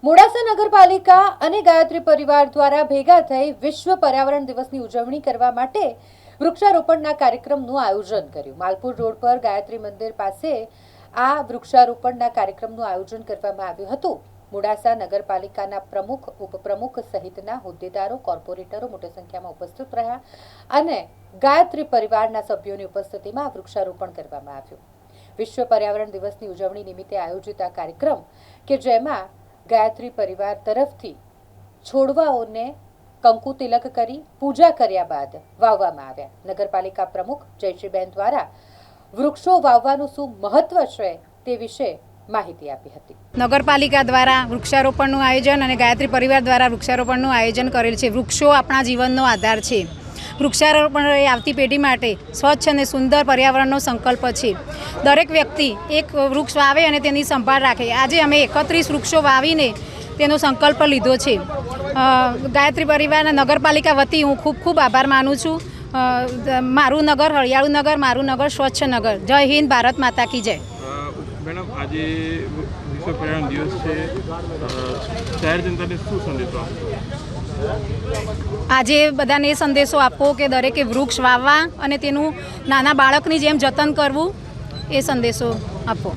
મોડાસા નગરપાલિકા અને ગાયત્રી પરિવાર દ્વારા ભેગા થઈ વિશ્વ પર્યાવરણ દિવસની ઉજવણી કરવા માટે વૃક્ષારોપણના કાર્યક્રમનું આયોજન કર્યું। માલપુર રોડ પર ગાયત્રી મંદિર પાસે આ વૃક્ષારોપણના કાર્યક્રમનું આયોજન કરવામાં આવ્યું હતું। મોડાસા નગરપાલિકાના પ્રમુખ, ઉપપ્રમુખ સહિતના હોદ્દેદારો, કોર્પોરેટરો મોટી સંખ્યામાં ઉપસ્થિત રહ્યા અને ગાયત્રી પરિવારના સભ્યોની ઉપસ્થિતિમાં વૃક્ષારોપણ કરવામાં આવ્યું। વિશ્વ પર્યાવરણ દિવસની ઉજવણી નિમિત્તે આયોજિત આ કાર્યક્રમ કે જેમાં ગાયત્રી પરિવાર तरफथी छोड़वाओने कंकु तिलक करी पूजा कर्या बाद वाववामां आव्या। नगरपालिका प्रमुख जयश्रीबेन द्वारा वृक्षो वाववानुं शुं महत्व छे ते विषे माहिती आपी हती। नगरपालिका द्वारा वृक्षारोपणनुं आयोजन अने गायत्री परिवार द्वारा वृक्षारोपणनुं आयोजन करेल छे। वृक्षो आपणा जीवननो आधार छे। वृक्षारोपण ए आवती पेढ़ी माटे स्वच्छ अने सुंदर पर्यावरणनो संकल्प छे। दरेक व्यक्ति एक वृक्ष वावे अने तेनी संभाळ राखे। आजे अमे 31 वृक्षो वावीने तेनो संकल्प लीधो छे। गायत्री परिवारना नगरपालिका वती हूँ खूब खूब आभार मानु छूँ। मारू नगर हरियाळू नगर, मारू नगर स्वच्छ नगर। जय हिंद, भारत माता की जय। मैडम, आज विश्व पर्यावरण दिवस है, शहर जनता ने शू संदेशो આજે બધાને સંદેશો આપવો કે દરેકે વૃક્ષ વાવવા અને તેનું નાના બાળકની જેમ જતન કરવું, એ સંદેશો આપવો।